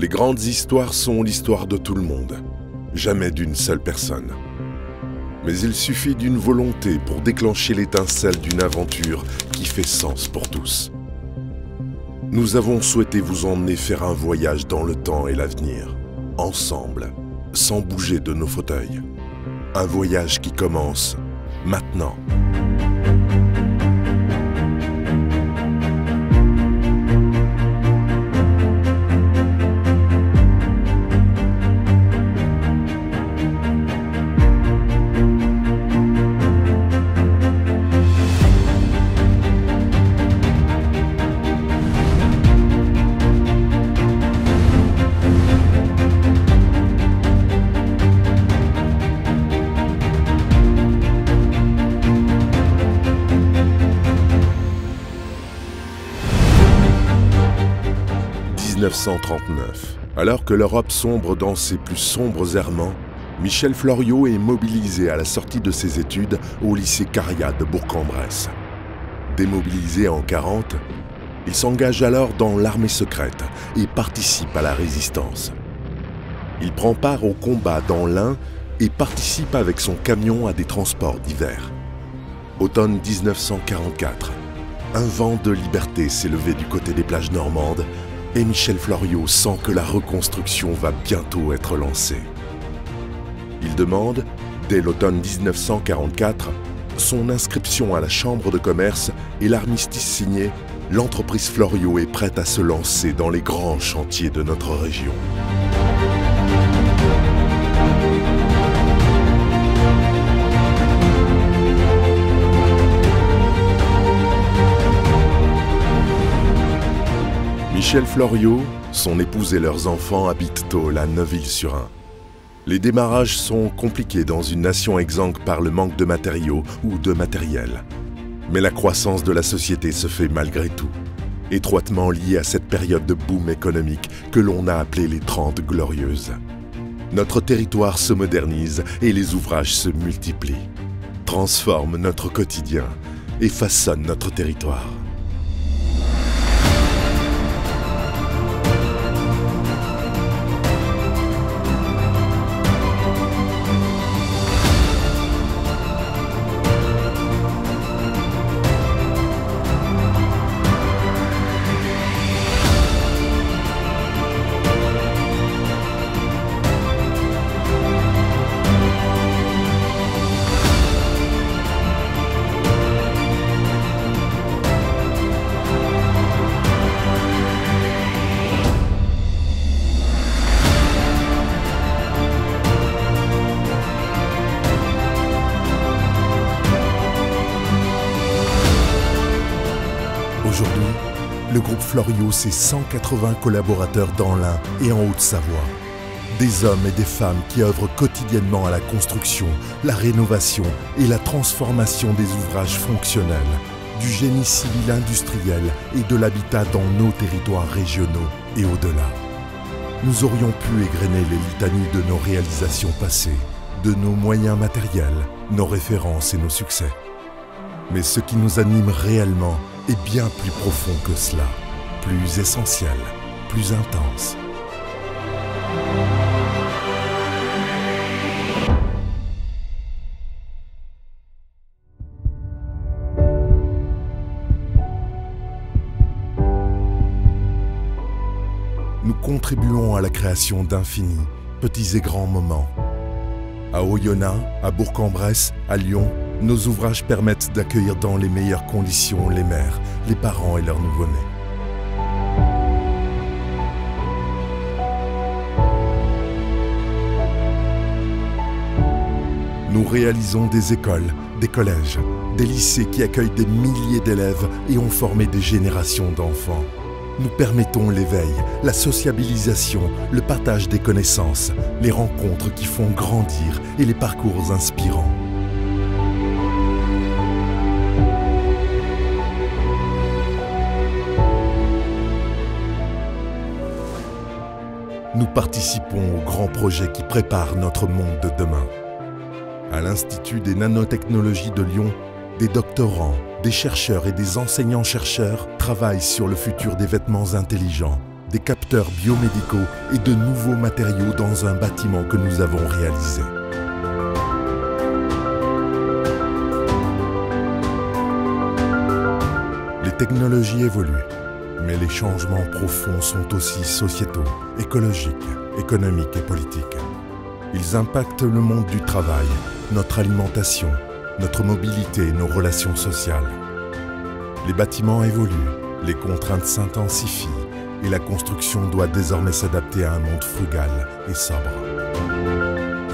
Les grandes histoires sont l'histoire de tout le monde, jamais d'une seule personne. Mais il suffit d'une volonté pour déclencher l'étincelle d'une aventure qui fait sens pour tous. Nous avons souhaité vous emmener faire un voyage dans le temps et l'avenir, ensemble, sans bouger de nos fauteuils. Un voyage qui commence maintenant. « 1939. Alors que l'Europe sombre dans ses plus sombres errements, Michel Floriot est mobilisé à la sortie de ses études au lycée Caria de Bourg-en-Bresse. Démobilisé en 1940, il s'engage alors dans l'armée secrète et participe à la résistance. Il prend part au combat dans l'Ain et participe avec son camion à des transports d'hiver. Automne 1944, un vent de liberté s'est levé du côté des plages normandes et Michel Floriot sent que la reconstruction va bientôt être lancée. Il demande, dès l'automne 1944, son inscription à la Chambre de commerce et l'armistice signé, l'entreprise Floriot est prête à se lancer dans les grands chantiers de notre région. Michel Floriot, son épouse et leurs enfants habitent Tôle à Neuville-sur-Ain. Les démarrages sont compliqués dans une nation exsangue par le manque de matériaux ou de matériel. Mais la croissance de la société se fait malgré tout, étroitement liée à cette période de boom économique que l'on a appelée les 30 Glorieuses. Notre territoire se modernise et les ouvrages se multiplient, transforment notre quotidien et façonnent notre territoire. Aujourd'hui, le groupe Floriot, c'est 180 collaborateurs dans l'Ain et en Haute-Savoie. Des hommes et des femmes qui œuvrent quotidiennement à la construction, la rénovation et la transformation des ouvrages fonctionnels, du génie civil industriel et de l'habitat dans nos territoires régionaux et au-delà. Nous aurions pu égrener les litanies de nos réalisations passées, de nos moyens matériels, nos références et nos succès. Mais ce qui nous anime réellement est bien plus profond que cela, plus essentiel, plus intense. Nous contribuons à la création d'infinis, petits et grands moments. À Oyonnax, à Bourg-en-Bresse, à Lyon, nos ouvrages permettent d'accueillir dans les meilleures conditions les mères, les parents et leurs nouveau-nés. Nous réalisons des écoles, des collèges, des lycées qui accueillent des milliers d'élèves et ont formé des générations d'enfants. Nous permettons l'éveil, la sociabilisation, le partage des connaissances, les rencontres qui font grandir et les parcours inspirants. Nous participons aux grands projets qui préparent notre monde de demain. À l'Institut des nanotechnologies de Lyon, des doctorants, des chercheurs et des enseignants-chercheurs travaillent sur le futur des vêtements intelligents, des capteurs biomédicaux et de nouveaux matériaux dans un bâtiment que nous avons réalisé. Les technologies évoluent, mais les changements profonds sont aussi sociétaux, écologiques, économiques et politiques. Ils impactent le monde du travail, notre alimentation, notre mobilité et nos relations sociales. Les bâtiments évoluent, les contraintes s'intensifient et la construction doit désormais s'adapter à un monde frugal et sobre.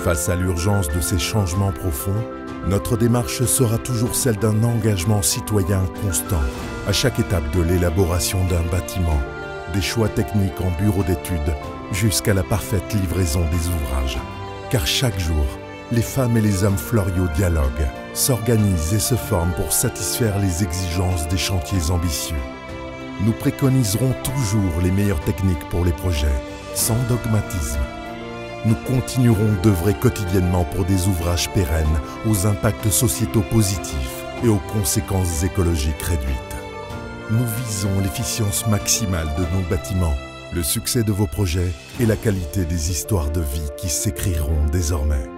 Face à l'urgence de ces changements profonds, notre démarche sera toujours celle d'un engagement citoyen constant à chaque étape de l'élaboration d'un bâtiment, des choix techniques en bureau d'études jusqu'à la parfaite livraison des ouvrages. Car chaque jour, les femmes et les hommes Florio dialoguent, s'organisent et se forment pour satisfaire les exigences des chantiers ambitieux. Nous préconiserons toujours les meilleures techniques pour les projets, sans dogmatisme. Nous continuerons d'œuvrer quotidiennement pour des ouvrages pérennes, aux impacts sociétaux positifs et aux conséquences écologiques réduites. Nous visons l'efficience maximale de nos bâtiments, le succès de vos projets et la qualité des histoires de vie qui s'écriront désormais.